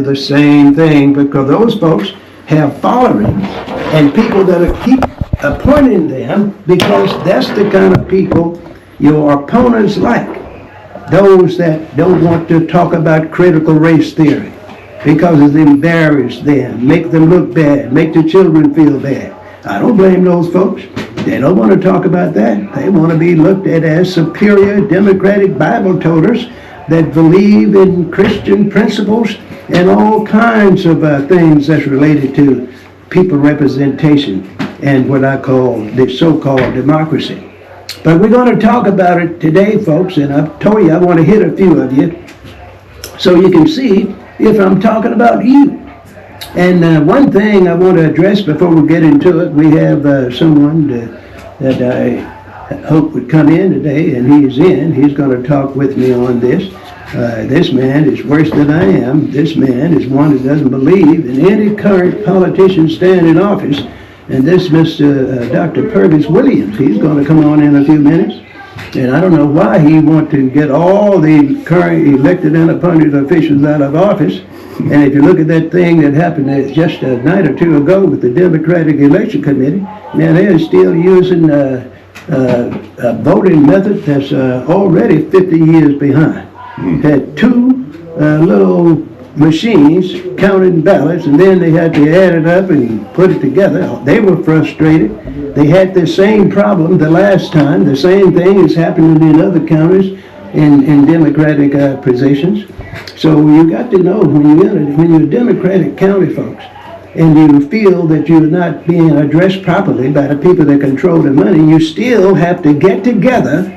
the same thing, because those folks have followings and people that keep appointing them, because that's the kind of people your opponents like. Those that don't want to talk about critical race theory because it embarrasses them, make them look bad, make the children feel bad. I don't blame those folks. They don't want to talk about that. They want to be looked at as superior democratic Bible toters that believe in Christian principles and all kinds of things that's related to people representation and what I call the so-called democracy. But we're going to talk about it today, folks, and I've told you I want to hit a few of you so you can see if I'm talking about you. And one thing I want to address before we get into it, we have someone that I hope would come in today, and he's in. He's going to talk with me on this. This man is worse than I am. This man is one that doesn't believe in any current politician staying in office. And this Mr. Dr. Purvis Williams, he's going to come on in a few minutes. And I don't know why he wants to get all the current elected and appointed officials out of office. And if you look at that thing that happened just a night or two ago with the Democratic Election Committee, man, they're still using a voting method that's already 50 years behind. Had two little machines counting ballots, and then they had to add it up and put it together. They were frustrated. They had the same problem the last time. The same thing is happening in other counties in Democratic positions. So you got to know when you're Democratic county folks and you feel that you're not being addressed properly by the people that control the money, you still have to get together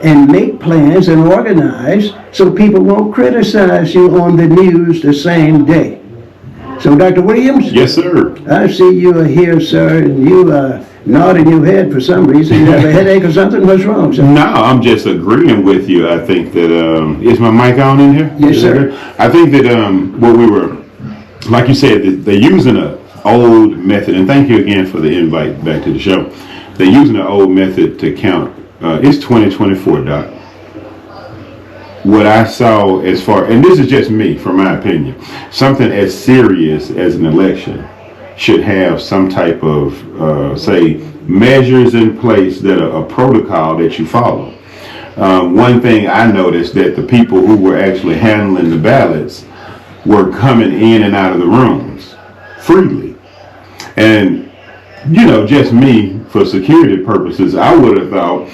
and make plans and organize so people won't criticize you on the news the same day. So, Dr. Williams? Yes, sir. I see you are here, sir, and you are nodding your head for some reason. You have a headache or something? What's wrong, sir? No, I'm just agreeing with you. I think that, is my mic on in here? Yes, sir. I think that what we were, like you said, they're using an old method, and thank you again for the invite back to the show. They're using an old method to count. It's 2024, Doc. What I saw as far, and this is just me, from my opinion, something as serious as an election should have some type of, say, measures in place that are a protocol that you follow. One thing I noticed that the people who were actually handling the ballots were coming in and out of the rooms freely. And, you know, just me, for security purposes, I would have thought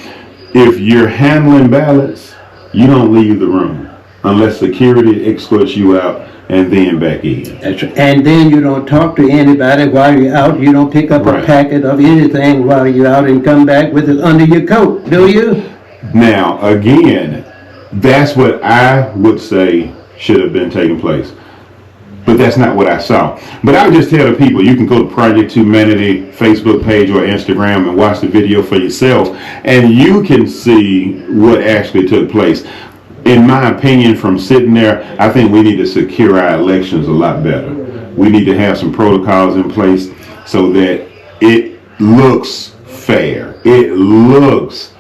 if you're handling ballots, you don't leave the room unless security escorts you out and then back in. That's right. And then you don't talk to anybody while you're out. You don't pick up a packet of anything while you're out and come back with it under your coat, do you? Now, again, that's what I would say should have been taking place. But that's not what I saw. But I would just tell the people, you can go to Project HueManity Facebook page or Instagram and watch the video for yourself, and you can see what actually took place. In my opinion, from sitting there, I think we need to secure our elections a lot better. We need to have some protocols in place so that it looks fair. It looks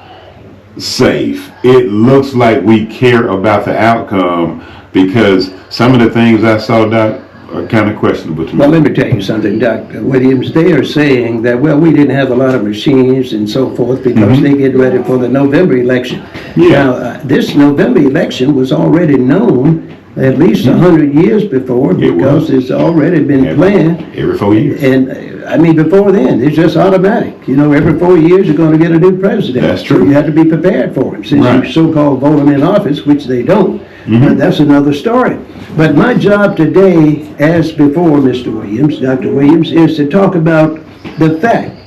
safe. It looks like we care about the outcome, because some of the things I saw, Doc, are kind of questionable to me. Well, let me tell you something, Dr. Williams. They are saying that, well, we didn't have a lot of machines and so forth because they get ready for the November election. Yeah. Now, this November election was already known at least 100 years before, because it's already been planned. Every 4 years. And I mean, before then, it's just automatic. You know, every 4 years you're going to get a new president. That's true. So you have to be prepared for him. Since you so-called vote them in office, which they don't, that's another story. But my job today, as before, Mr. Williams, Dr. Williams, is to talk about the fact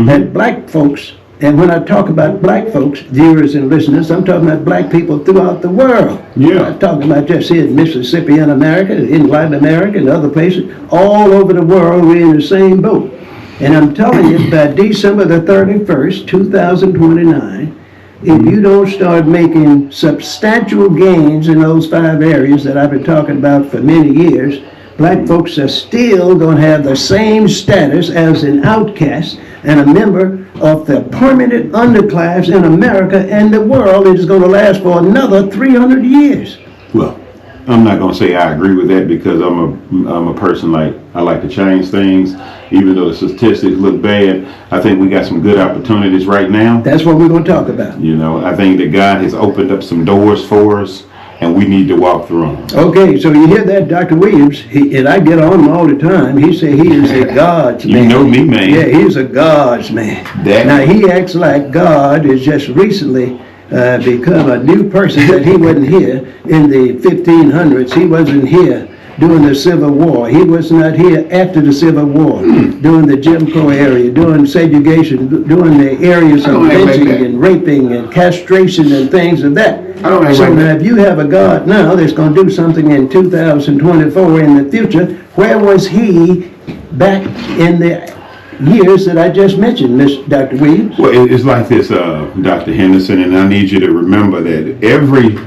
that black folks, and when I talk about black folks, viewers and listeners, I'm talking about black people throughout the world. Yeah. I'm talking about just here in Mississippi and America, in Latin America and other places, all over the world, we're in the same boat. And I'm telling you, by December the 31st, 2029, if you don't start making substantial gains in those 5 areas that I've been talking about for many years, black folks are still going to have the same status as an outcast and a member of the permanent underclass in America and the world. It is going to last for another 300 years. Well, I'm not gonna say I agree with that because I'm a person like I like to change things, even though the statistics look bad. I think we got some good opportunities right now. That's what we're going to talk about. You know, I think that God has opened up some doors for us, and we need to walk through them. Okay, so you hear that, Dr. Williams? And I get on him all the time. He said he is a God's man. You know me, man. Yeah, he's a God's man. Now he acts like God is just recently become a new person, that he wasn't here in the 1500s. He wasn't here during the Civil War. He was not here after the Civil War, during the Jim Crow area, during segregation, during the areas of lynching and raping and castration and things of that. So now if you have a God now that's going to do something in 2024 in the future, where was he back in the years that I just mentioned, Dr. Williams? Well, it's like this, Dr. Henderson, and I need you to remember that every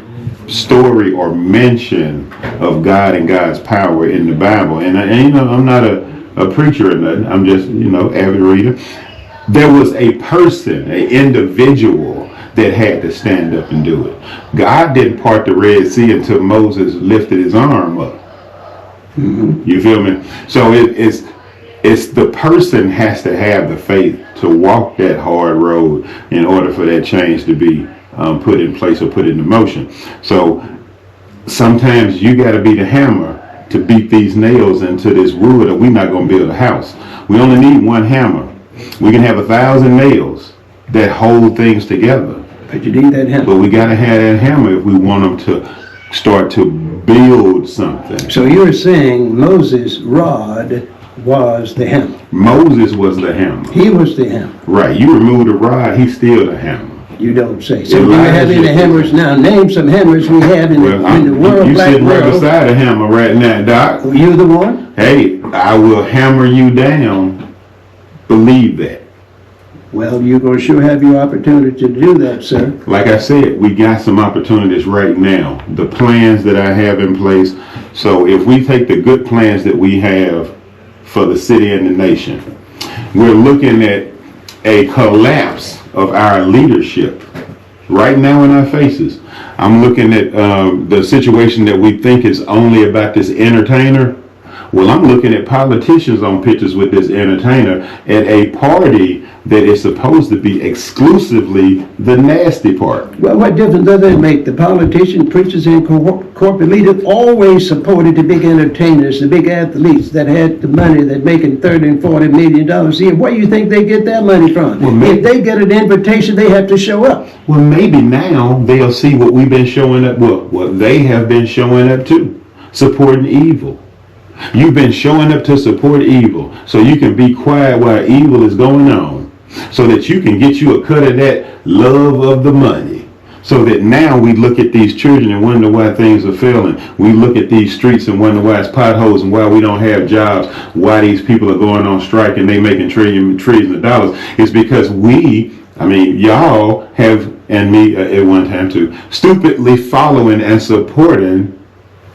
story or mention of God and God's power in the Bible, and you know, I'm not a preacher or nothing, I'm just, you know, avid reader. There was a person, an individual that had to stand up and do it. God didn't part the Red Sea until Moses lifted his arm up. Mm-hmm. You feel me? So it's the person has to have the faith to walk that hard road in order for that change to be put in place or put into motion. So sometimes you got to be the hammer to beat these nails into this wood, or we're not going to build a house. We only need one hammer. We can have 1,000 nails that hold things together. But you need that hammer. But we got to have that hammer if we want them to start to build something. So you're saying Moses' rod was the hammer. Moses was the hammer. He was the hammer. Right. You remove the rod, he's still the hammer. You don't say. So do you have any hammers now? Name some hammers we have in the world. You sitting right beside a hammer right now, Doc. You the one? Hey, I will hammer you down. Believe that. Well, you're going to sure have your opportunity to do that, sir. Like I said, we got some opportunities right now. The plans that I have in place. So if we take the good plans that we have for the city and the nation, we're looking at a collapse of our leadership right now in our faces. I'm looking at the situation that we think is only about this entertainer. Well, I'm looking at politicians on pictures with this entertainer at a party that is supposed to be exclusively the nasty part. Well, what difference does it make? The politicians, preachers, and corporate leaders always supported the big entertainers, the big athletes that had the money, that making $30 and $40 million a year. Where do you think they get that money from? Well, if they get an invitation, they have to show up. Well, maybe now they'll see what we've been showing up, what they have been showing up to, supporting evil. You've been showing up to support evil, so you can be quiet while evil is going on, so that you can get you a cut of that love of the money. So that now we look at these children and wonder why things are failing. We look at these streets and wonder why it's potholes and why we don't have jobs, why these people are going on strike and they making trillions of dollars. It's because y'all have, and me at one time too, stupidly following and supporting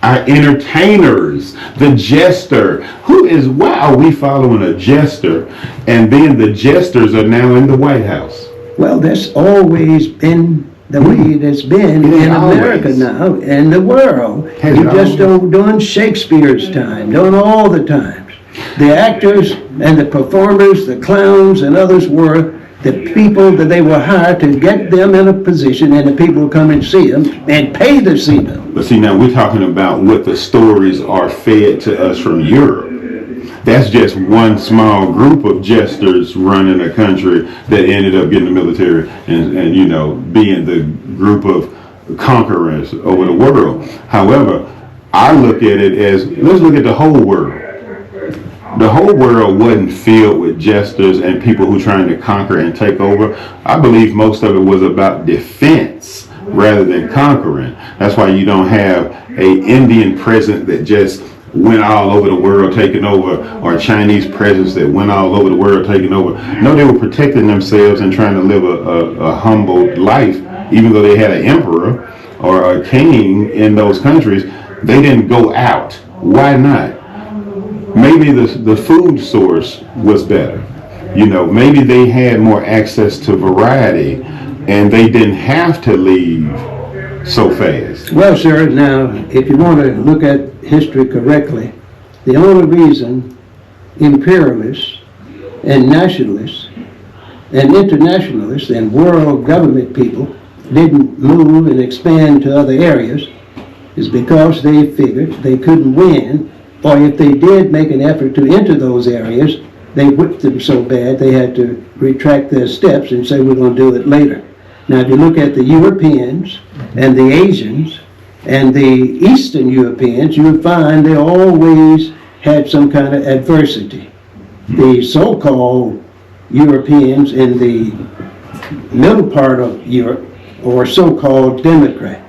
our entertainers, the jester. Why are we following a jester, and then the jesters are now in the White House? Well, that's always been the way it has been in America now, and the world. You just don't during Shakespeare's time, during all the times. The actors and the performers, the clowns and others were the people that they were hired to get them in a position, and the people would come and see them and pay to see them. But see, now we're talking about what the stories are fed to us from Europe. That's just one small group of jesters running a country that ended up getting the military and you know, being the group of conquerors over the world. However, I look at it as, let's look at the whole world. The whole world wasn't filled with jesters and people who trying to conquer and take over. I believe most of it was about defense rather than conquering. That's why you don't have an Indian president that just went all over the world taking over, or Chinese presidents that went all over the world taking over. No, they were protecting themselves and trying to live a humble life, even though they had an emperor or a king in those countries. They didn't go out. Why not? Maybe the food source was better. You know, maybe they had more access to variety and they didn't have to leave so fast? Well, sir, now, if you want to look at history correctly, the only reason imperialists and nationalists and internationalists and world government people didn't move and expand to other areas is because they figured they couldn't win, or if they did make an effort to enter those areas, they whipped them so bad they had to retract their steps and say, we're going to do it later. Now, if you look at the Europeans and the Asians and the Eastern Europeans, you would find they always had some kind of adversity. The so-called Europeans in the middle part of Europe or so-called Democrat.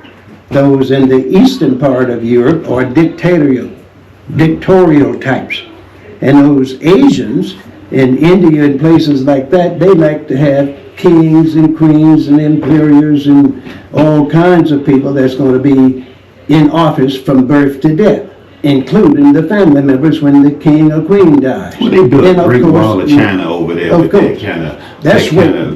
Those in the eastern part of Europe are dictatorial types. And those Asians in India and places like that, they like to have kings and queens and emperors and all kinds of people that's going to be in office from birth to death, including the family members when the king or queen dies. Well, they built And a of great course, wall of China over there. Of with course. That's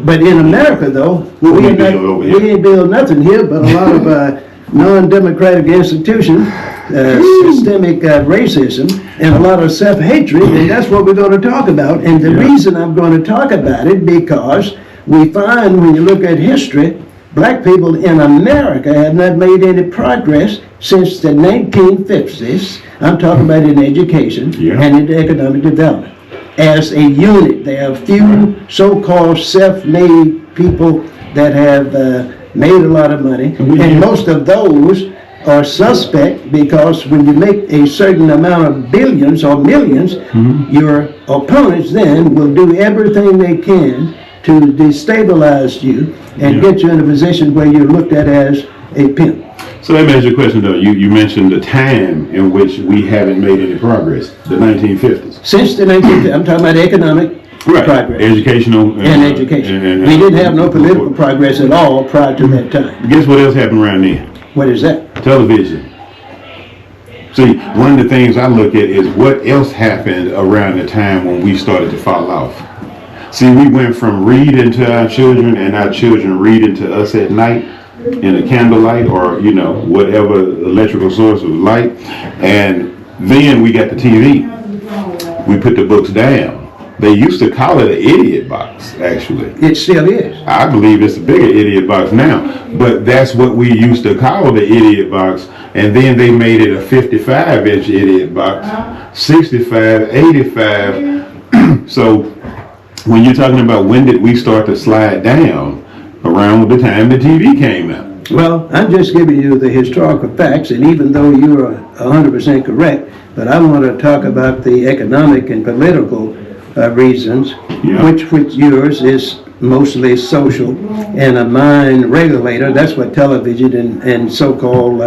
But in America, though, we ain't build nothing here but a lot of non-democratic institutions, systemic racism, and a lot of self-hatred, and that's what we're going to talk about. And the reason I'm going to talk about it, because we find when you look at history, black people in America have not made any progress since the 1950s. I'm talking about in education and in economic development. As a unit, there are few so-called self-made people that have made a lot of money, and most of those are suspect because when you make a certain amount of billions or millions, your opponents then will do everything they can to destabilize you and get you in a position where you're looked at as a pimp. So let me ask you a question though. You mentioned the time in which we haven't made any progress, the 1950s. Since the 1950s, I'm talking about economic progress. Educational. And education. We didn't have no political progress at all prior to that time. Guess what else happened around then? What is that? Television. See, one of the things I look at is what else happened around the time when we started to fall off. See, we went from reading to our children and our children reading to us at night in a candlelight or, whatever electrical source of light. And then we got the TV. We put the books down. They used to call it an idiot box, actually. It still is. I believe it's a bigger idiot box now. But that's what we used to call the idiot box. And then they made it a 55-inch idiot box, 65, 85. So when you're talking about when did we start to slide down, around the time the TV came out. Well, I'm just giving you the historical facts, and even though you're 100% correct, but I want to talk about the economic and political reasons, which yours is mostly social and a mind regulator. That's what television and so-called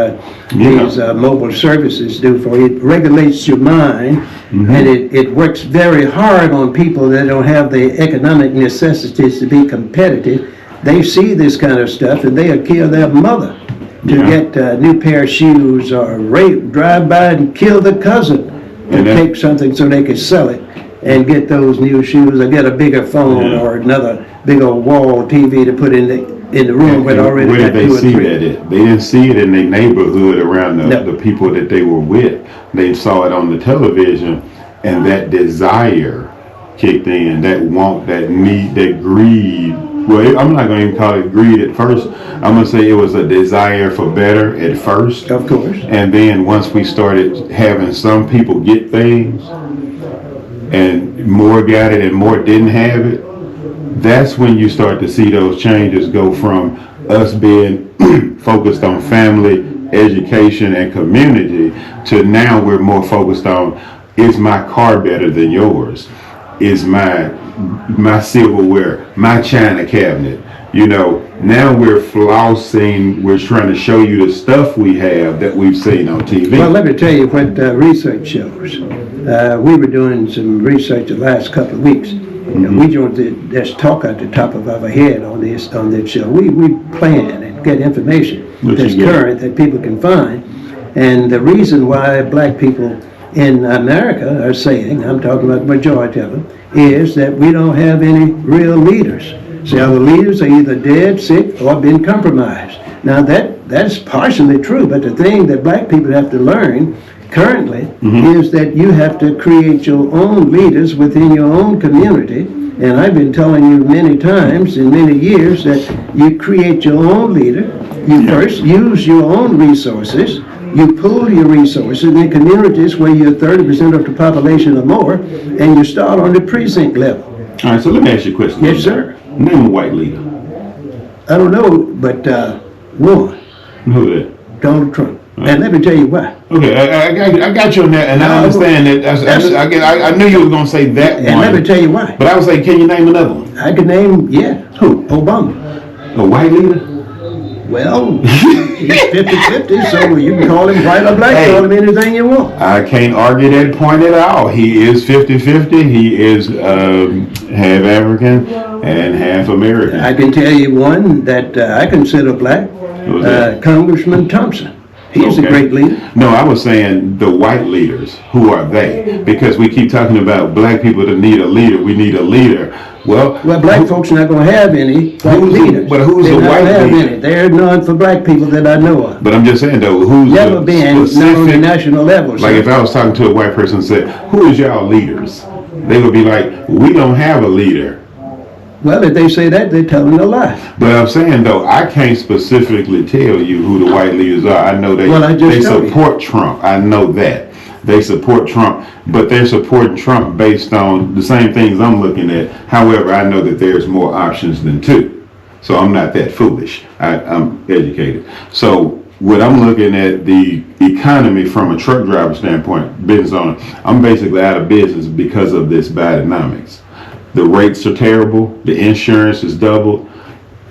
these mobile services do for you. It regulates your mind, and it works very hard on people that don't have the economic necessities to be competitive. They see this kind of stuff and they'll kill their mother to get a new pair of shoes, or drive by and kill the cousin and take something so they can sell it and get those new shoes, or get a bigger phone or another big old wall TV to put in the room where already where got did two they or see three. that at? They didn't see it in their neighborhood around the people that they were with. They saw it on the television, and that desire kicked in, that want, that need, that greed. Well, I'm not going to even call it greed at first. I'm going to say it was a desire for better at first. Of course. And then once we started having some people get things, and more got it and more didn't have it, that's when you start to see those changes go from us being focused on family, education, and community to now we're more focused on, is my car better than yours? Is my silverware, my china cabinet? Now we're flossing, we're trying to show you the stuff we have that we've seen on TV. Well, let me tell you what research shows. We were doing some research the last couple of weeks. And we don't just talk at the top of our head on this show. We plan and get information that's current that people can find. And the reason why black people in America are saying, I'm talking about the majority of them, is that we don't have any real leaders. See, our leaders are either dead, sick, or been compromised. Now that's partially true, but the thing that black people have to learn currently is that you have to create your own leaders within your own community. And I've been telling you many times in many years that you create your own leader. You first use your own resources. You pool your resources in communities where you're 30% of the population or more, and you start on the precinct level. All right, so let me ask you a question. Yes, sir. Name a white leader. I don't know, but one, Who that? Donald Trump. And let me tell you why. Okay, I got you on that, and I understand that. I knew you were going to say that one. And let me tell you why. But I would say, can you name another one? I could name, who? Obama. A white leader? Well, he's 50-50, so you can call him white or black, call him anything you want. I can't argue that point at all. He is 50-50. He is half African and half American. I can tell you one that I consider black, Congressman Thompson. He's a great leader. No, I was saying the white leaders. Who are they? Because we keep talking about black people that need a leader. We need a leader. Well, black folks are not going to have any white leaders. But who's the white leader? There are none for black people that I know of. But I'm just saying though, who's never been on the national level? Like if I was talking to a white person and said, "Who is y'all leaders?" They would be like, "We don't have a leader." Well, if they say that, they're telling a lie. But I'm saying though, I can't specifically tell you who the white leaders are. I know they support Trump. I know that. They support Trump, but they're supporting Trump based on the same things I'm looking at. However, I know that there's more options than two. So I'm not that foolish. I'm educated. So what I'm looking at the economy from a truck driver standpoint, business owner, I'm basically out of business because of this Bidenomics. The rates are terrible. The insurance is doubled.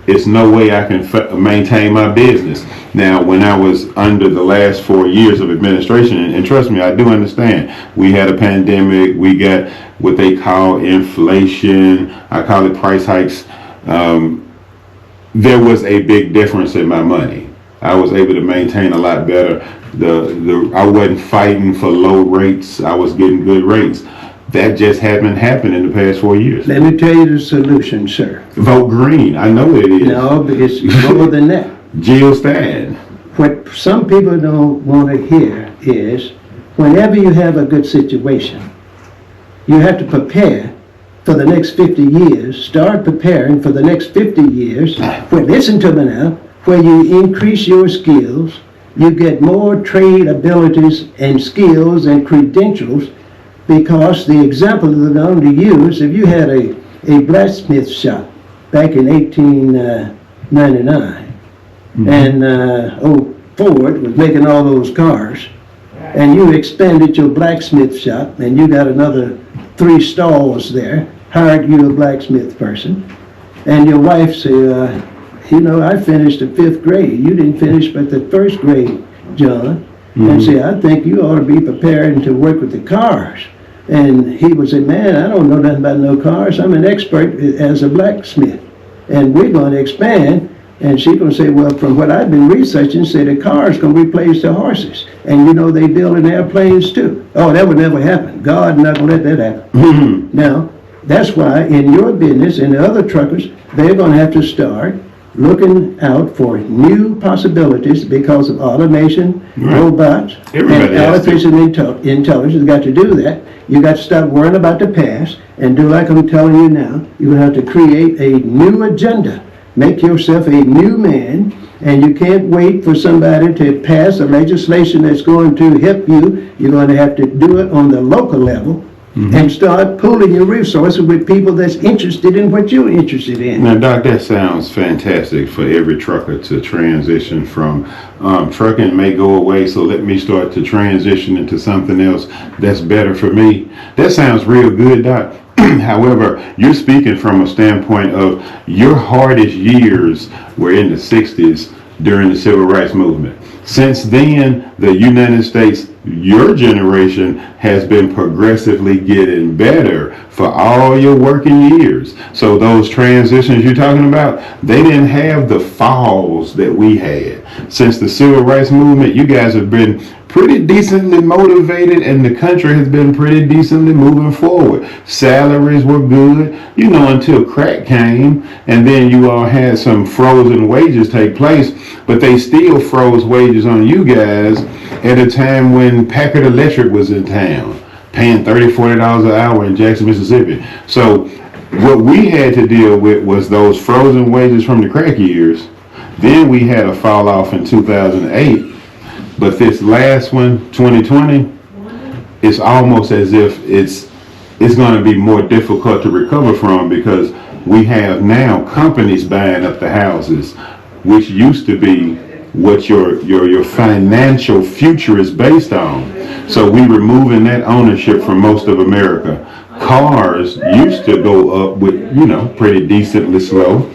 It's no way I can maintain my business. Now, when I was under the last 4 years of administration, and trust me, I do understand, we had a pandemic, we got what they call inflation, I call it price hikes. There was a big difference in my money. I was able to maintain a lot better. I wasn't fighting for low rates, I was getting good rates. That just hasn't happened in the past 4 years. Let me tell you the solution, sir. Vote green. I know it is. No, but it's more than that. Jill Stein. What some people don't want to hear is, whenever you have a good situation, you have to prepare for the next 50 years. Start preparing for the next 50 years. Listen to me now. Where you increase your skills, you get more trade abilities and skills and credentials. Because the example that I'm going to use, if you had a blacksmith shop back in 1899, and old Ford was making all those cars, and you expanded your blacksmith shop, and you got another 3 stalls there, hired you a blacksmith person, and your wife said, I finished the 5th grade. You didn't finish but the 1st grade, John. And say, I think you ought to be preparing to work with the cars. And he would say, man, I don't know nothing about no cars. I'm an expert as a blacksmith. And we're going to expand. And she's going to say, well, from what I've been researching, say the cars going to replace the horses. And they building airplanes too. Oh, that would never happen. God not going to let that happen. Now, that's why in your business and the other truckers, they're going to have to start looking out for new possibilities because of automation, robots, and artificial intelligence. You got to do that. You got to stop worrying about the past and do like I'm telling you now. You have to create a new agenda. Make yourself a new man, and you can't wait for somebody to pass a legislation that's going to help you. You're going to have to do it on the local level. And start pooling your resources with people that's interested in what you're interested in. Now, Doc, that sounds fantastic for every trucker to transition from trucking may go away, so let me start to transition into something else that's better for me. That sounds real good, Doc. However, you're speaking from a standpoint of your hardest years were in the 60s during the Civil Rights Movement. Since then, the United States, your generation, has been progressively getting better for all your working years. So those transitions you're talking about, they didn't have the falls that we had. Since the civil rights movement, you guys have been pretty decently motivated, and the country has been pretty decently moving forward. Salaries were good, until crack came, and then you all had some frozen wages take place, but they still froze wages on you guys at a time when Packard Electric was in town, paying $30, $40 an hour in Jackson, Mississippi. So what we had to deal with was those frozen wages from the crack years. Then we had a fall off in 2008. But this last one, 2020, it's almost as if it's going to be more difficult to recover from, because we have now companies buying up the houses, which used to be what your financial future is based on. So we're removing that ownership from most of America. Cars used to go up with, pretty decently slow.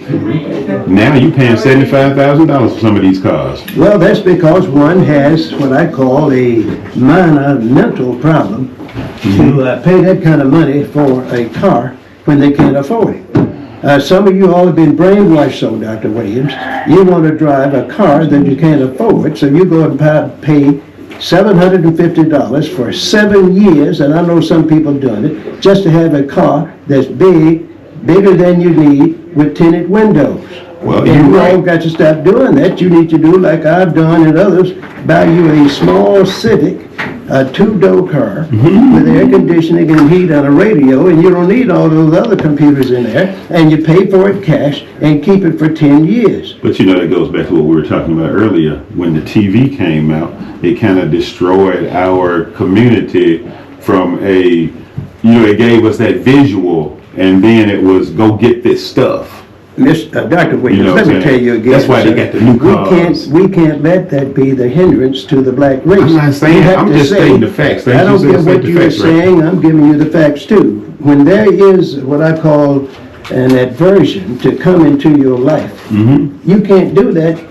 Now you paying $75,000 for some of these cars. Well, that's because one has what I call a minor mental problem to pay that kind of money for a car when they can't afford it. Some of you all have been brainwashed, so Dr. Williams. You want to drive a car that you can't afford, so you go and pay $750 for 7 years, and I know some people doing it, just to have a car that's bigger than you need, with tinted windows. Well, and you right. all got to stop doing that. You need to do like I've done and others, buy you a small Civic, a 2-door car with air conditioning and heat and a radio, and you don't need all those other computers in there, and you pay for it cash and keep it for 10 years. But that goes back to what we were talking about earlier. When the TV came out, it kind of destroyed our community from it gave us that visual, and then it was go get this stuff. Dr. Williams, let me tell you again. That's why they got the new cars. We can't let that be the hindrance to the black race. I'm not saying, I'm just stating the facts. I don't care what you're saying, I'm giving you the facts too. When there is what I call an aversion to come into your life, you can't do that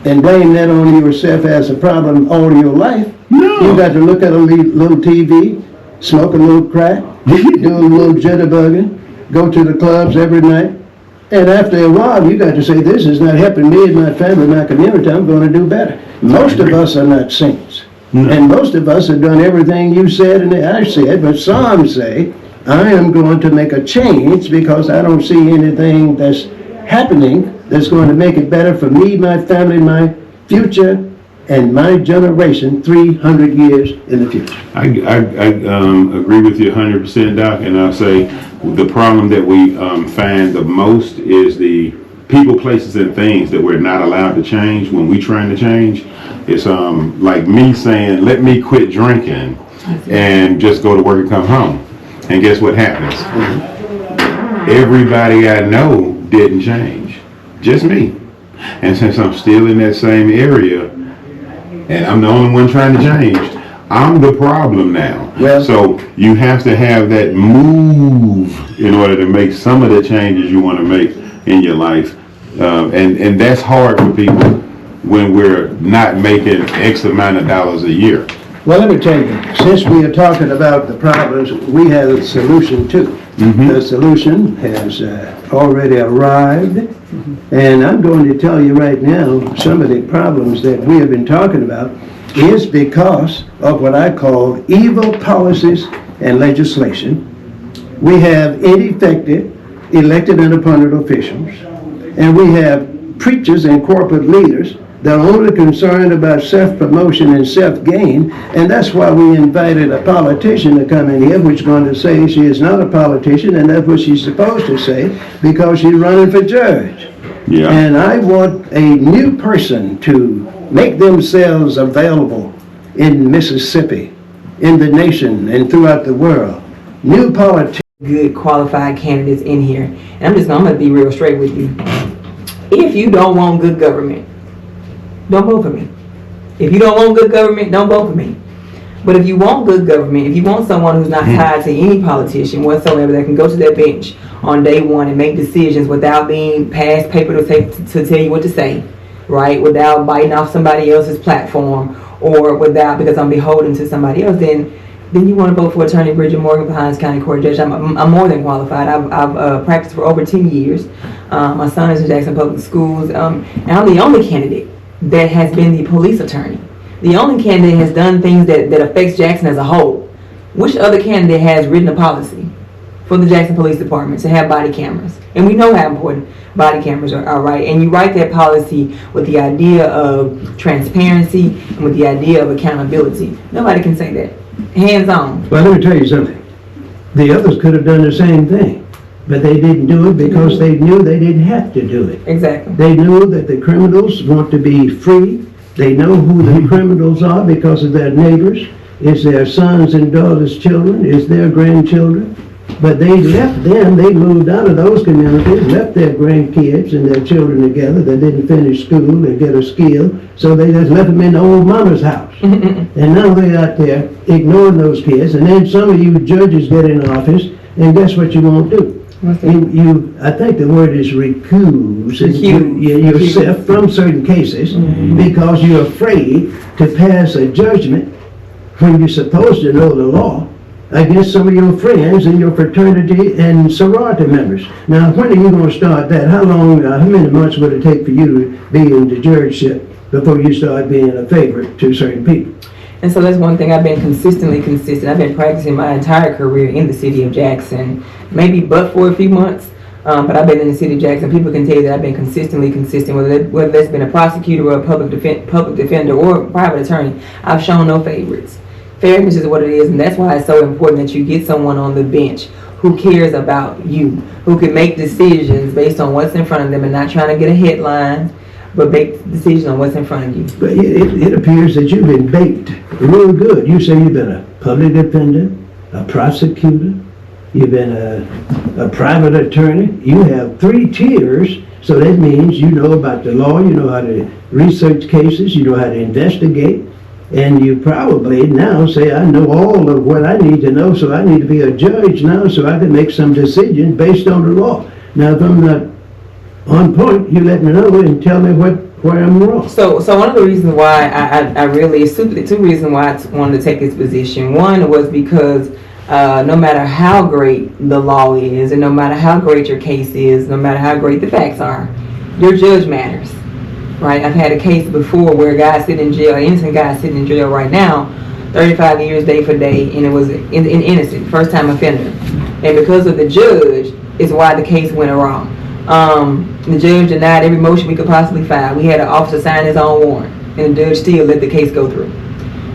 and blame that on yourself as a problem all your life. No. You got to look at a little TV, smoke a little crack, do a little jitterbugging, go to the clubs every night. And after a while, you got to say, this is not helping me and my family, my community, I'm going to do better. Most of us are not saints. No. And most of us have done everything you said and I said, but some say, I am going to make a change because I don't see anything that's happening that's going to make it better for me, my family, my future, and my generation 300 years in the future. I agree with you 100%, Doc, and I'll say the problem that we find the most is the people, places, and things that we're not allowed to change when we're trying to change. It's like me saying, let me quit drinking and just go to work and come home. And guess what happens? Everybody I know didn't change, just me. And since I'm still in that same area, and I'm the only one trying to change, I'm the problem now. Well, so you have to have that move in order to make some of the changes you want to make in your life. And that's hard for people when we're not making X amount of dollars a year. Well, let me tell you, since we are talking about the problems, we have a solution too. The solution has already arrived, and I'm going to tell you right now, some of the problems that we have been talking about is because of what I call evil policies and legislation. We have ineffective elected and appointed officials, and we have preachers and corporate leaders that are only concerned about self-promotion and self-gain, and that's why we invited a politician to come in here, which is going to say she is not a politician, and that's what she's supposed to say, because she's running for judge. Yeah. And I want a new person to make themselves available in Mississippi, in the nation, and throughout the world. New politicians. Good qualified candidates in here. And I'm going to be real straight with you. If you don't want good government, don't vote for me. If you don't want good government, don't vote for me. But if you want good government, if you want someone who's not tied to any politician whatsoever that can go to that bench on day one and make decisions without being passed paper to tell you what to say, right? Without biting off somebody else's platform, or without, because I'm beholden to somebody else, then you want to vote for Attorney Bridgette Morgan for Hinds County Court Judge. I'm more than qualified. I've practiced for over 10 years. My son is in Jackson Public Schools, and I'm the only candidate that has been the police attorney. The only candidate has done things that affects Jackson as a whole. Which other candidate has written a policy for the Jackson Police Department to have body cameras? And we know how important body cameras are, right? And you write that policy with the idea of transparency and with the idea of accountability. Nobody can say that. Hands on. Well, let me tell you something. The others could have done the same thing, but they didn't do it because they knew they didn't have to do it. Exactly. They knew that the criminals want to be free. They know who the criminals are because of their neighbors. It's their sons and daughters' children. It's their grandchildren. But they left them. They moved out of those communities, left their grandkids and their children together that didn't finish school and get a skill. So they just left them in the old mama's house. And now they're out there ignoring those kids. And then some of you judges get in office, and guess what you won't do? I think the word is recuse yourself from certain cases because you're afraid to pass a judgment when you're supposed to know the law against some of your friends and your fraternity and sorority members. Now, when are you going to start that? How many months would it take for you to be in the judgeship before you start being a favorite to certain people? And so that's one thing I've been consistent. I've been practicing my entire career in the city of Jackson, maybe but for a few months, but I've been in the city of Jackson. People can tell you that I've been consistently consistent, whether that's been a prosecutor or a public defender or a private attorney. I've shown no favorites. Fairness is what it is, and that's why it's so important that you get someone on the bench who cares about you, who can make decisions based on what's in front of them and not trying to get a headline, but make decisions on what's in front of you. But it appears that you've been baked real good. You say you've been a public defender, a prosecutor, you've been a private attorney. You have 3 tiers, so that means you know about the law, you know how to research cases, you know how to investigate, and you probably now say, I know all of what I need to know, so I need to be a judge now so I can make some decisions based on the law. Now, if I'm not on point, you let me know and tell me where I'm wrong. So one of the reasons why I really, two reasons why I wanted to take this position. One was because no matter how great the law is, and no matter how great your case is, no matter how great the facts are, your judge matters, right? I've had a case before where a guy sitting in jail, an innocent guy sitting in jail right now, 35 years day for day, and it was an innocent, first-time offender. And because of the judge is why the case went wrong. The judge denied every motion we could possibly file. We had an officer sign his own warrant, and the judge still let the case go through.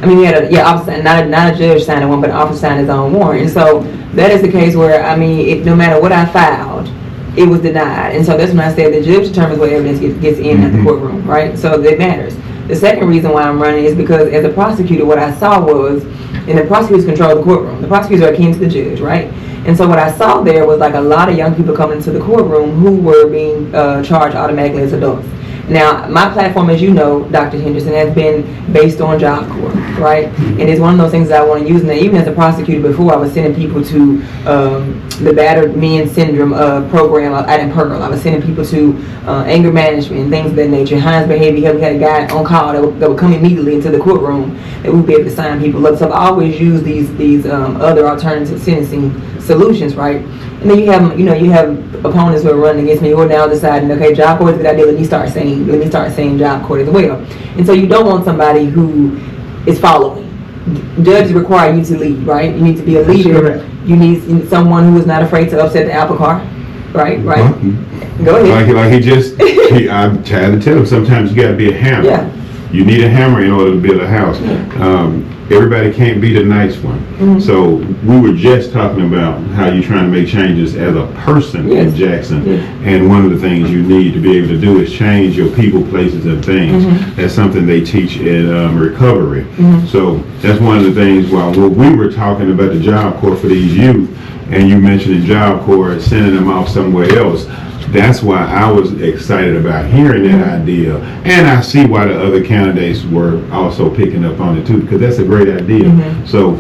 I mean, we had officer, not a judge signing one, but an officer signed his own warrant. And so that is the case where, I mean, no matter what I filed, it was denied. And so that's when I said the judge determines what evidence gets in at the courtroom, right? So that matters. The second reason why I'm running is because as a prosecutor, what I saw was, and the prosecutors control the courtroom. The prosecutors are akin to the judge, right? And so what I saw there was like a lot of young people coming into the courtroom who were being charged automatically as adults. Now, my platform, as you know, Dr. Henderson, has been based on Job Corps, right? And it's one of those things that I want to use. And even as a prosecutor before, I was sending people to the Battered Men Syndrome program out in Pearl. I was sending people to anger management and things of that nature. Hinds behavior, we had a guy on call that would come immediately into the courtroom that we'd be able to sign people up. So I've always used these other alternative sentencing solutions, right? And then you have opponents who are running against me who are now deciding, okay, Job Corps is a good idea, let me start saying Job Corps as well. And so you don't want somebody who is following. Judges require you to lead, right? You need to be a leader. You need someone who is not afraid to upset the apple cart, right? Right? Go ahead. Like he just, I'm trying to tell him, sometimes you got to be a hammer. Yeah. You need a hammer in order to build a house. Everybody can't be the nice one. So we were just talking about how you're trying to make changes as a person in Jackson. And one of the things you need to be able to do is change your people, places, and things. That's something they teach in recovery. So that's one of the things while we were talking about the Job Corps for these youth, and you mentioned the Job Corps sending them off somewhere else. That's why I was excited about hearing that idea. And I see why the other candidates were also picking up on it too, because that's a great idea. So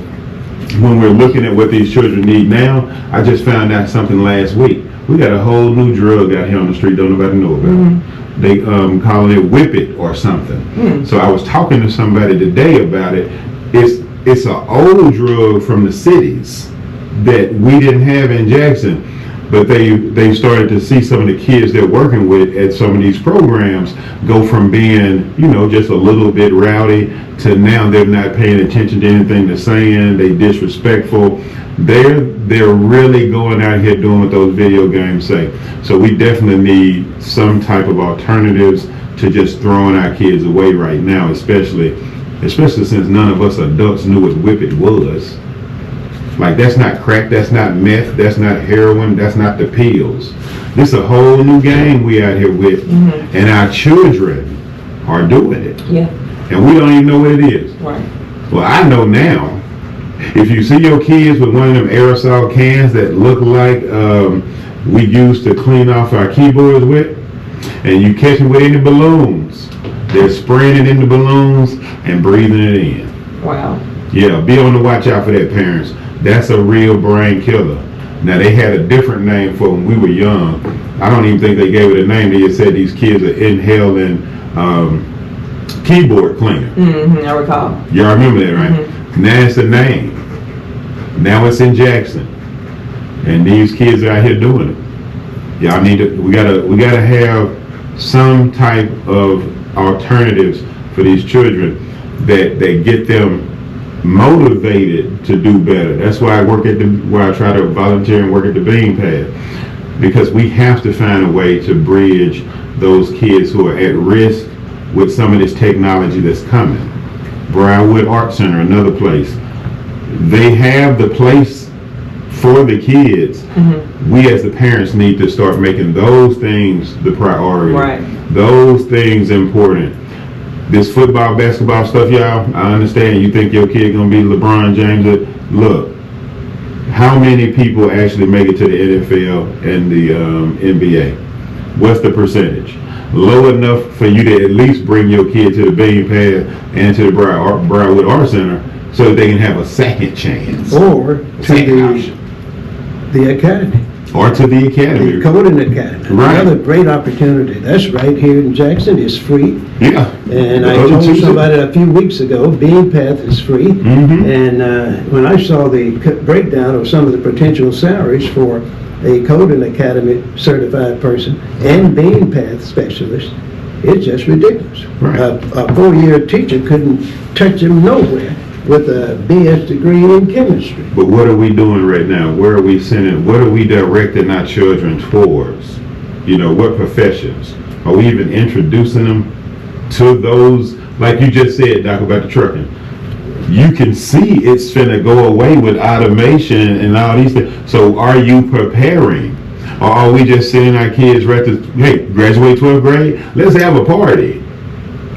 when we're looking at what these children need now, I just found out something last week. We got a whole new drug out here on the street, don't nobody know about. They calling it Whip It or something. So I was talking to somebody today about it. It's an old drug from the cities that we didn't have in Jackson. but they started to see some of the kids they're working with at some of these programs go from being, just a little bit rowdy to now they're not paying attention to anything they're saying, they disrespectful. They're really going out here doing what those video games say. So we definitely need some type of alternatives to just throwing our kids away right now, especially since none of us adults knew what whippet was. Like, that's not crack, that's not meth, that's not heroin, that's not the pills. This is a whole new game we out here with, and our children are doing it. Yeah. And we don't even know what it is. Right. Well, I know now. If you see your kids with one of them aerosol cans that look like we used to clean off our keyboards with, and you catch them with any balloons, they're spraying it in the balloons and breathing it in. Wow. Yeah, be on the watch out for that, parents. That's a real brain killer. Now, they had a different name for when we were young. I don't even think they gave it a name. They just said these kids are inhaling keyboard cleaner. I recall. Y'all remember that, right? Now it's a name. Now it's in Jackson, and these kids are out here doing it. Y'all need to. We gotta have some type of alternatives for these children that get them motivated to do better. That's why I try to volunteer and work at the Bean Path, because we have to find a way to bridge those kids who are at risk with some of this technology that's coming. Briarwood Art Center, another place. They have the place for the kids. We as the parents need to start making those things the priority. Right. Those things important. This football, basketball stuff, y'all, I understand you think your kid gonna be LeBron James. Look, how many people actually make it to the NFL and the NBA? What's the percentage? Low enough for you to at least bring your kid to the Bean Path and to the Briarwood Art Center so that they can have a second chance. Or to the academy. Or to the academy. The Coding Academy. Right. Another great opportunity. That's right here in Jackson. It's free. Yeah. And I told somebody a few weeks ago, Bean Path is free. And when I saw the breakdown of some of the potential salaries for a Coding Academy certified person and Bean Path specialist, it's just ridiculous. Right. A 4-year teacher couldn't touch him nowhere with a BS degree in chemistry. But what are we doing right now? Where are we sending? What are we directing our children towards? What professions? Are we even introducing them to those, like you just said, Doc, about the trucking? You can see it's finna go away with automation and all these things. So are you preparing? Or are we just sending our kids right to, hey, graduate 12th grade? Let's have a party.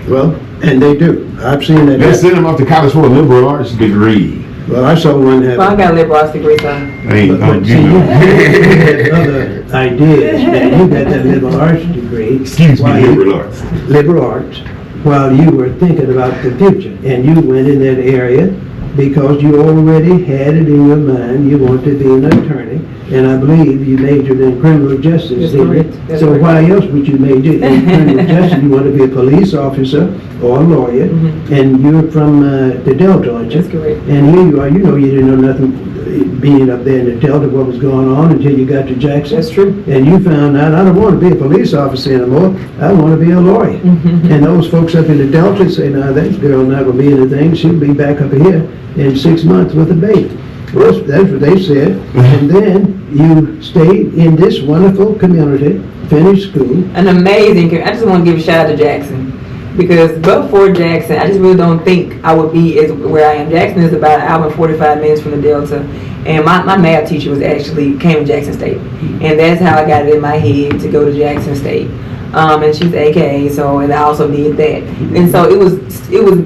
Well, and they do. I've seen that. Let's send them off to college for a liberal arts degree. Well, I saw one have. Well, I got a liberal arts degree, so. But see, you had other ideas. Man. You got that liberal arts degree. Excuse me, liberal arts. Liberal arts. While you were thinking about the future, and you went in that area because you already had it in your mind. You wanted to be an attorney, and I believe you majored in criminal justice. That's so correct. why else would you major in criminal justice? You want to be a police officer or a lawyer, and you're from the Delta, aren't you? That's correct. And here you are. You didn't know nothing being up there in the Delta, what was going on until you got to Jackson. That's true. And you found out, I don't want to be a police officer anymore. I want to be a lawyer. And those folks up in the Delta say, no, that girl not going to be anything. She'll be back up here in 6 months with a baby. Well, that's what they said. And then you stayed in this wonderful community, finished school. An amazing, I just want to give a shout out to Jackson. Because before Jackson, I just really don't think I would be as where I am. Jackson is about an hour and 45 minutes from the Delta. And my math teacher came from Jackson State. And that's how I got it in my head to go to Jackson State. And she's AKA, and I also did that. And so it was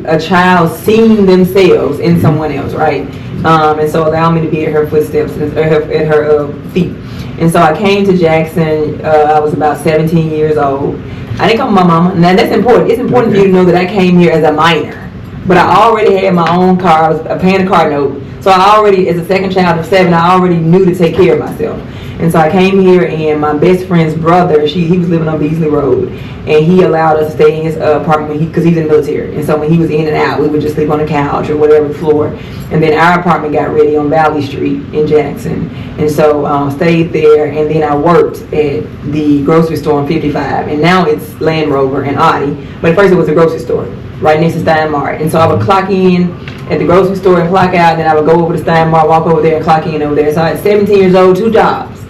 a child seeing themselves in someone else, right? And so allowed me to be at her footsteps, at her feet. And so I came to Jackson, I was about 17 years old. I didn't come with my mama. Now that's important. It's important for you to know that I came here as a minor. But I already had my own car. I was paying a car note. So I already, as a second child of 7, I already knew to take care of myself. And so I came here, and my best friend's brother, he was living on Beasley Road, and he allowed us to stay in his apartment because he's in the military. And so when he was in and out, we would just sleep on the couch or whatever floor. And then our apartment got ready on Valley Street in Jackson. And so stayed there, and then I worked at the grocery store on 55. And now it's Land Rover and Audi. But at first it was a grocery store right next to Steinmart. And so I would clock in at the grocery store and clock out, and then I would go over to Steinmart, walk over there and clock in over there. So at 17 years old, 2 jobs,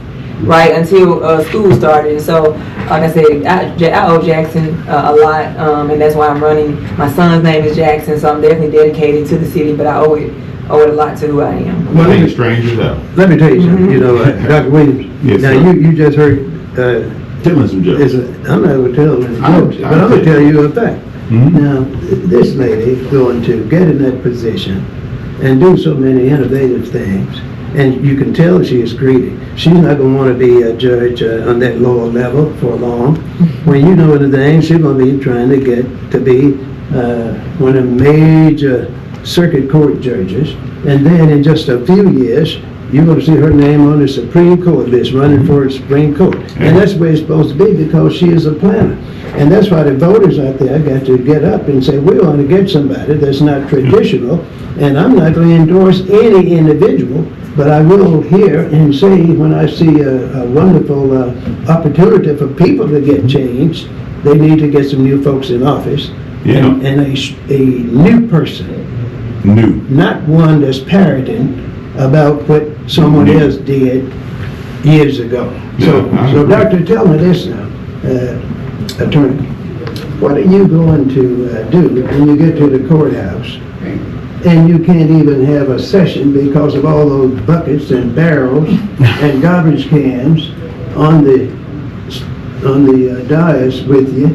right, until school started. And so, like I said, I owe Jackson a lot, and that's why I'm running. My son's name is Jackson, so I'm definitely dedicated to the city, but I owe it a lot to who I am. Well, ain't strangers out. Let me tell you something, you know, Dr. Williams. Yes, now, sir. you just heard, Tell us some jokes. I'm not going to tell any jokes, but I'm going to tell you a fact. Mm-hmm. Now, this lady is going to get in that position and do so many innovative things, and you can tell she is greedy. She's not going to want to be a judge on that lower level for long. When you know anything, she's going to be trying to get to be one of the major circuit court judges, and then in just a few years, you're going to see her name on the Supreme Court list, running for the Supreme Court. And that's the way it's supposed to be, because she is a planner. And that's why the voters out there got to get up and say, we want to get somebody that's not traditional, and I'm not going to endorse any individual, but I will hear and say, when I see a wonderful opportunity for people to get changed, they need to get some new folks in office. Yeah. And a new person. New. Not one that's parroting about what someone else did years ago. So Doctor, tell me this now, attorney, what are you going to do when you get to the courthouse and you can't even have a session because of all those buckets and barrels and garbage cans on the dais with you,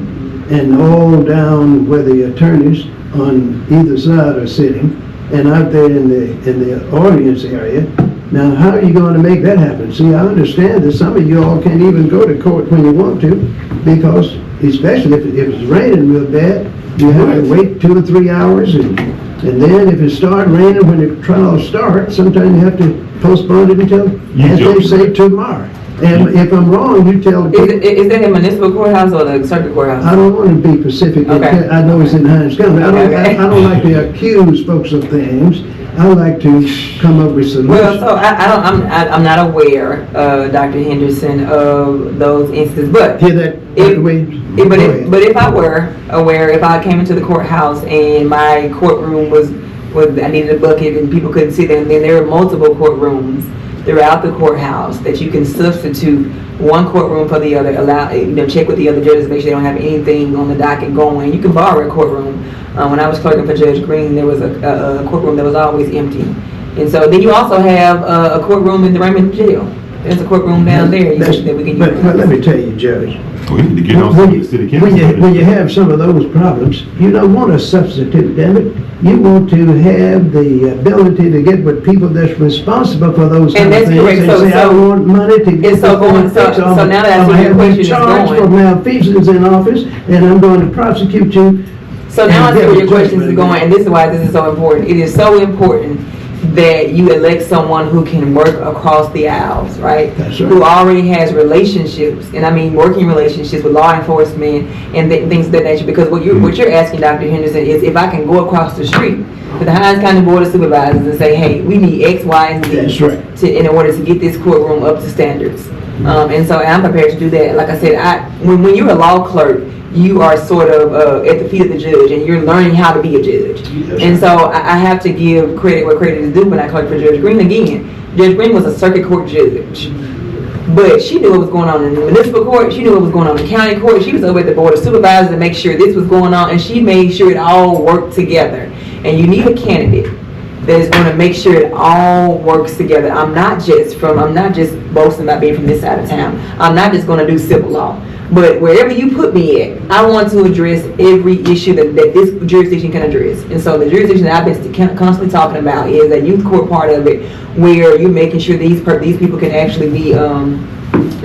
and all down where the attorneys on either side are sitting, and out there in the audience area? Now, how are you going to make that happen? See, I understand that some of you all can't even go to court when you want to, because especially if it's raining real bad, you have to wait 2 or 3 hours, and then if it starts raining when the trial starts, sometimes you have to postpone it until, as they say, tomorrow. And if I'm wrong, you tell the people. Is that the municipal courthouse or the circuit courthouse? I don't want to be specific. Okay. I know it's in Hinds County. I don't like to accuse folks of things. I like to come up with solutions. Well, so I'm not aware, Dr. Henderson, of those instances, but Hear that? but if I were aware, if I came into the courthouse and my courtroom was I needed a bucket and people couldn't sit there, and then there are multiple courtrooms throughout the courthouse that you can substitute one courtroom for the other, check with the other judges, make sure they don't have anything on the docket going. You can borrow a courtroom. When I was clerking for Judge Green, there was a courtroom that was always empty. And so then you also have a courtroom in the Raymond Jail. There's a courtroom down there that we can use. But let me tell you, Judge, We need to get on some of the city council. when you have some of those problems, you don't want a substitute, damn it. You want to have the ability to get with people that's responsible for those kind of things. And that's correct. Say, I want money to get so now that I see your question is charged for malfeasance in office, and I'm going to prosecute you. So now I see where your questions are going, and this is why this is so important. It is so important that you elect someone who can work across the aisles, right? That's right. Who already has relationships, and I mean working relationships with law enforcement and things of that nature. Because what you're asking, Dr. Henderson, is if I can go across the street to the Hinds County Board of Supervisors and say, hey, we need X, Y, and Z. That's right. In order to get this courtroom up to standards. And so I'm prepared to do that. Like I said, when you're a law clerk, you are sort of at the feet of the judge, and you're learning how to be a judge. And so I have to give credit where credit is due when I clerked for Judge Green. Again, Judge Green was a circuit court judge, but she knew what was going on in the municipal court. She knew what was going on in the county court. She was over at the Board of Supervisors to make sure this was going on, and she made sure it all worked together. And you need a candidate that is going to make sure it all works together. I'm not just boasting about being from this side of town. I'm not just going to do civil law. But wherever you put me at, I want to address every issue that this jurisdiction can address. And so the jurisdiction that I've been constantly talking about is a youth court part of it, where you're making sure these people can actually be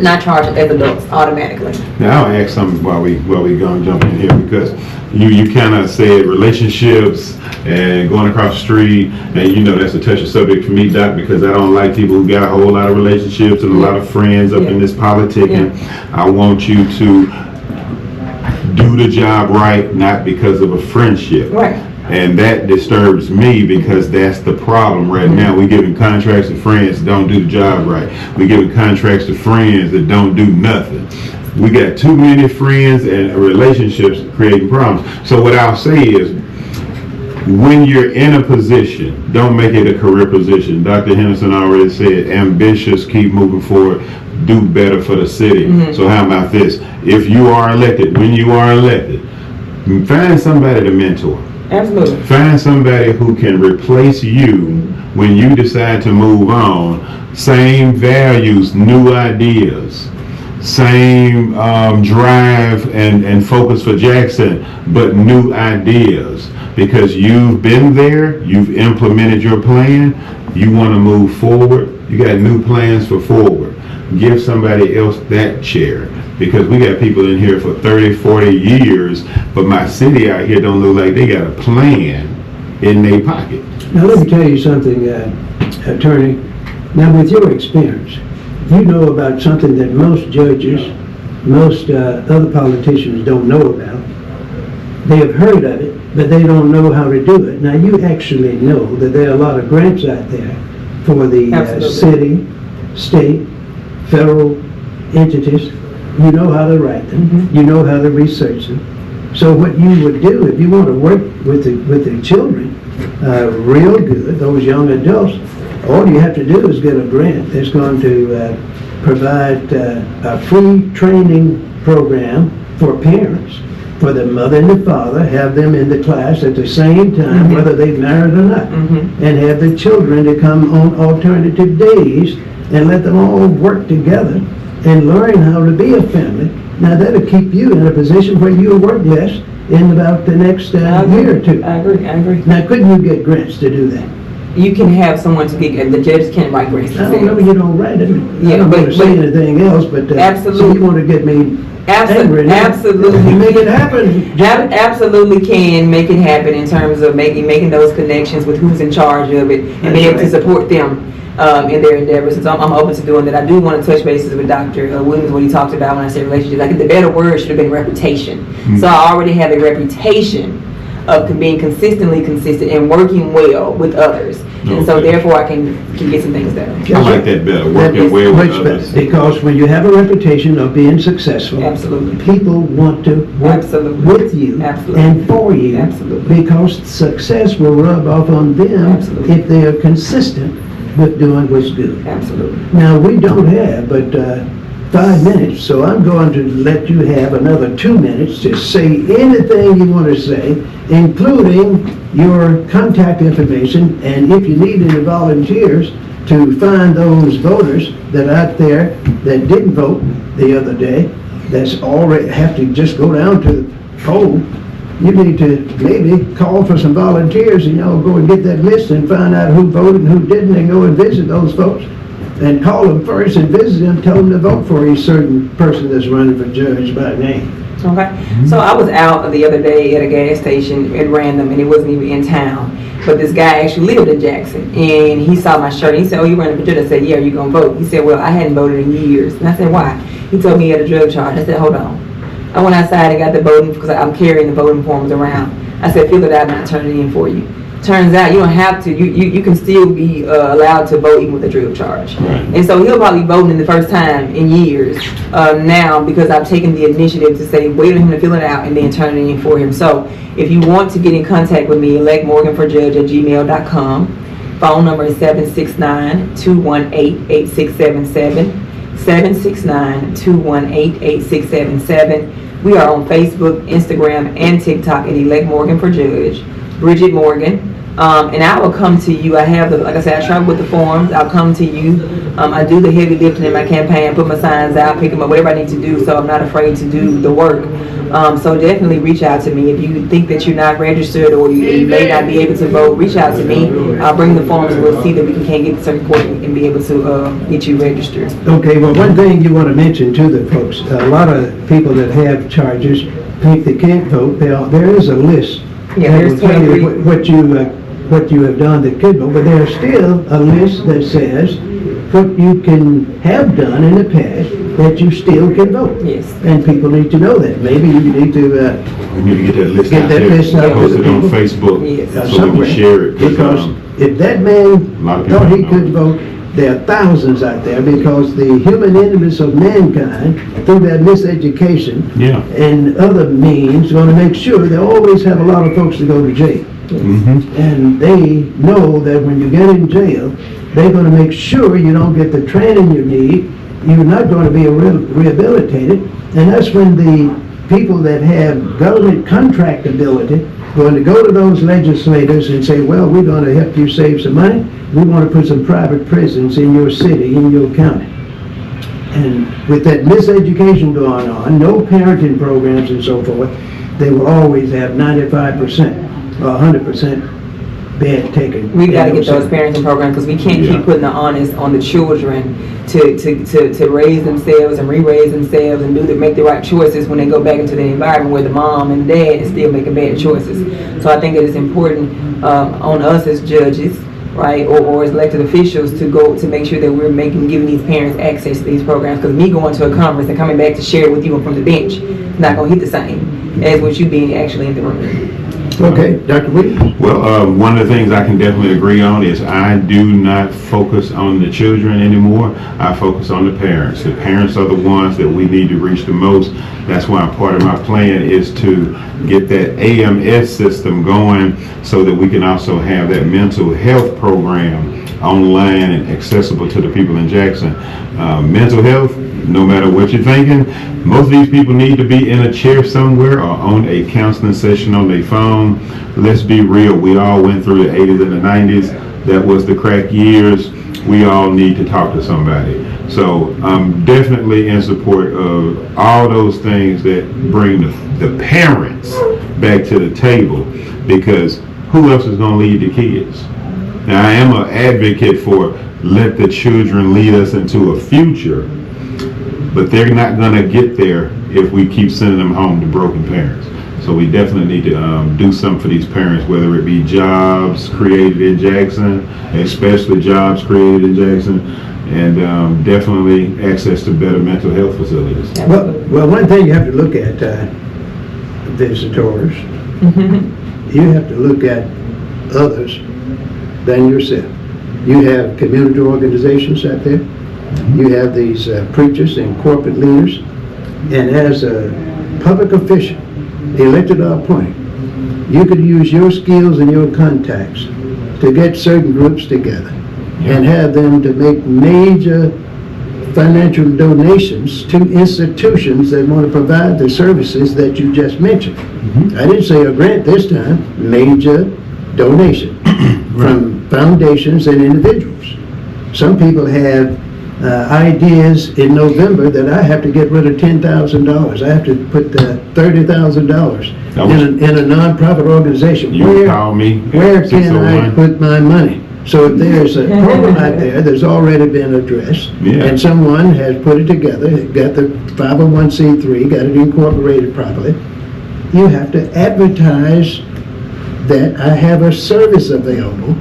not charged as adults automatically. Now I'll ask something while we go and jump in here, because You kind of said relationships and going across the street, and you know that's a touchy subject for me, Doc, because I don't like people who got a whole lot of relationships and a lot of friends up in this politicking. I want you to do the job right, not because of a friendship. Right. And that disturbs me because that's the problem right now. We're giving contracts to friends that don't do the job right. We're giving contracts to friends that don't do nothing. We got too many friends and relationships creating problems. So what I'll say is, when you're in a position, don't make it a career position. Dr. Henderson already said, ambitious, keep moving forward, do better for the city. So how about this? If you are elected, when you are elected, find somebody to mentor. Absolutely. Find somebody who can replace you when you decide to move on. Same values, new ideas, same drive and focus for Jackson, but new ideas. Because you've been there, you've implemented your plan, you want to move forward, you got new plans for forward. Give somebody else that chair. Because we got people in here for 30, 40 years, but my city out here don't look like they got a plan in their pocket. Now let me tell you something, Attorney. Now with your experience, you know about something that most judges, most other politicians don't know about. They have heard of it, but they don't know how to do it. Now you actually know that there are a lot of grants out there for the city, state, federal entities. You know how to write them. You know how to research them. So what you would do if you want to work with the children real good, those young adults, all you have to do is get a grant that's going to provide a free training program for parents, for the mother and the father, have them in the class at the same time, whether they've married or not, and have the children to come on alternative days and let them all work together and learn how to be a family. Now that'll keep you in a position where you'll work less in about the next year or two. I agree. Now couldn't you get grants to do that? You can have someone to get, the judges can't write grants. I don't know, you don't write it. I don't want to say anything else, but absolutely. So you want to get me angry now? Absolutely. Make it happen. Absolutely can make it happen in terms of making those connections with who's in charge of it and being able to support them in their endeavors. And so I'm open to doing that. I do want to touch bases with Dr. Williams, what he talked about when I say relationships. I think the better word should have been reputation. So I already have a reputation of being consistently consistent and working well with others. And so therefore I can get some things done. I like that better, working well with others. Because when you have a reputation of being successful, people want to work with you and for you. Because success will rub off on them if they are consistent with doing what's good. Now we don't have but 5 minutes, so I'm going to let you have another 2 minutes to say anything you want to say, including your contact information, and if you need any volunteers to find those voters that are out there that didn't vote the other day, that's already have to just go down to the poll. You need to maybe call for some volunteers and go and get that list and find out who voted and who didn't, and go and visit those folks and call them first and visit them, tell them to vote for a certain person that's running for judge by name. Okay. So I was out the other day at a gas station at random, and it wasn't even in town. But this guy actually lived in Jackson, and he saw my shirt. He said, "Oh, you running for judge?" I said, "Yeah, you gonna vote?" He said, "Well, I hadn't voted in years." And I said, "Why?" He told me he had a drug charge. I said, "Hold on." I went outside and got the voting, because I'm carrying the voting forms around. I said, "Fill it out and I'll turn it in for you." Turns out you don't have to. You can still be allowed to vote even with a drug charge. And so he'll probably be voting in the first time in years now, because I've taken the initiative to say, wait on him to fill it out and then turn it in for him. So if you want to get in contact with me, electmorganforjudge@gmail.com. Phone number is 769-218-8677. 769-218-8677. We are on Facebook, Instagram, and TikTok at Elect Morgan for Judge. Bridgette Morgan, and I will come to you. I have like I said, I travel with the forms. I'll come to you. I do the heavy lifting in my campaign, put my signs out, pick them up, whatever I need to do, so I'm not afraid to do the work. So definitely reach out to me. If you think that you're not registered or you may not be able to vote, reach out to me. I'll bring the forms and we'll see that we can get this report and be able to get you registered. Okay, well, one thing you want to mention to the folks, a lot of people that have charges they can't vote, there is a list. Yeah, that there's will tell you 23. what you have done that could vote, but there's still a list that says what you can have done in the past that you still can vote. Yes. And people need to know that. Maybe you need to, We need to get that list Get out that there, list out to post the it on people. Facebook, Yes. so we somewhere. can share it. Because if that a man lot of people thought he don't could know. vote, there are thousands out there because the human enemies of mankind, through that miseducation Yeah. and other means, going to make sure they always have a lot of folks to go to jail. And they know that when you get in jail, they're going to make sure you don't get the training you need. You're not going to be rehabilitated. And that's when the people that have government contract ability going to go to those legislators and say, well, we're going to help you save some money. We want to put some private prisons in your city, in your county. And with that miseducation going on, no parenting programs and so forth, they will always have 95% or 100% bad taken. We got to get care those of. parenting programs because we can't Yeah. keep putting the onus on the children to raise themselves and re-raise themselves and make the right choices when they go back into the environment where the mom and dad is still making bad choices. So I think it is important on us as judges, right, or as elected officials to make sure that we're giving these parents access to these programs. Because me going to a conference and coming back to share it with you from the bench is not going to hit the same as with you being actually in the room. Okay, Dr. Williams? Well, one of the things I can definitely agree on is I do not focus on the children anymore. I focus on the parents. The parents are the ones that we need to reach the most. That's why part of my plan is to get that AMS system going so that we can also have that mental health program online and accessible to the people in Jackson. Mental health, no matter what you're thinking, most of these people need to be in a chair somewhere or on a counseling session on their phone. Let's be real, we all went through the 80s and the 90s. That was the crack years. We all need to talk to somebody. So I'm definitely in support of all those things that bring the parents back to the table, because who else is going to lead the kids? Now, I am an advocate for let the children lead us into a future, but they're not going to get there if we keep sending them home to broken parents. So we definitely need to do something for these parents, whether it be jobs created in Jackson, especially jobs created in Jackson, and definitely access to better mental health facilities. Well, one thing you have to look at, visitors, you have to look at others than yourself. You have community organizations out there. You have these preachers and corporate leaders. And as a public official, elected or appointed, you could use your skills and your contacts to get certain groups together and have them to make major financial donations to institutions that want to provide the services that you just mentioned. I didn't say a grant this time, major donation from foundations and individuals. Some people have ideas in November that I have to get rid of $10,000. I have to put $30,000 in a nonprofit organization. You call me. Where can I 601. put my money? So if there's a problem out there that's already been addressed, Yeah. and someone has put it together, got the 501c3, got it incorporated properly, you have to advertise that I have a service available,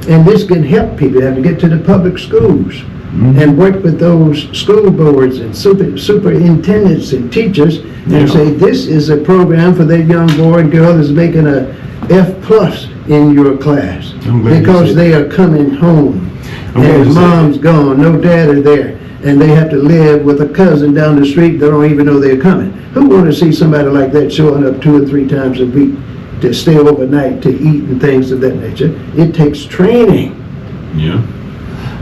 and this can help people. You have to get to the public schools and work with those school boards and superintendents and teachers and say, this is a program for that young boy and girl that's making a F+ in your class because they are coming home and mom's gone, no dad are there, and they have to live with a cousin down the street. They don't even know they're coming. Who want to see somebody like that showing up 2 or 3 times a week to stay overnight, to eat and things of that nature? It takes training. Yeah.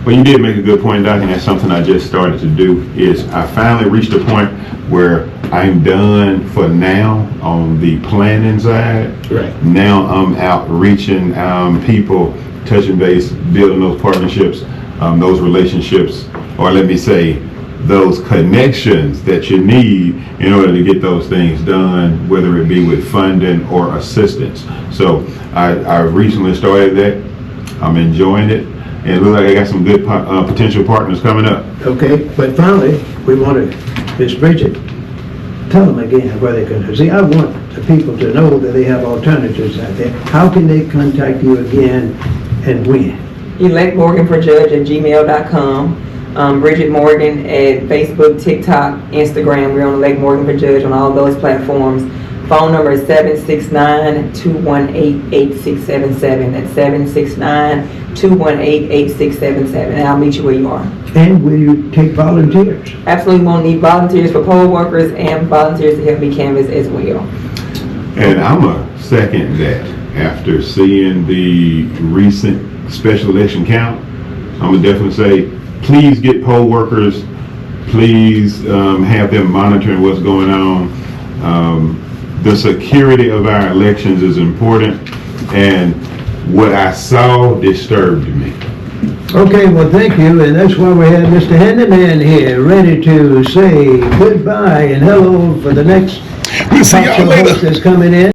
Well, you did make a good point, Doc, and that's something I just started to do. Is I finally reached a point where I'm done for now on the planning side. Right. Now I'm out reaching people, touching base, building those partnerships, those relationships, or let me say, those connections that you need in order to get those things done, whether it be with funding or assistance. So I recently started that. I'm enjoying it. And it looks like I got some good potential partners coming up. Okay, but finally, we want to, Miss Bridgette, Tell them again where they can, see, I want the people to know that they have alternatives out there. How can they contact you again and when? electmorganforjudge@gmail.com. Bridgette Morgan at Facebook, TikTok, Instagram. We're on Elect Morgan for Judge on all those platforms. Phone number is 769-218-8677. That's 769-218-8677. And I'll meet you where you are. And will you take volunteers? Absolutely won't need volunteers for poll workers and volunteers to help me canvass as well. And I'm a second that. After seeing the recent special election count, I'm gonna definitely say, please get poll workers. Please have them monitoring what's going on. The security of our elections is important, and what I saw disturbed me. Okay, well, thank you, and that's why we have Mr. Henderson here, ready to say goodbye and hello for the next We'll see y'all talk show later. host that's coming in.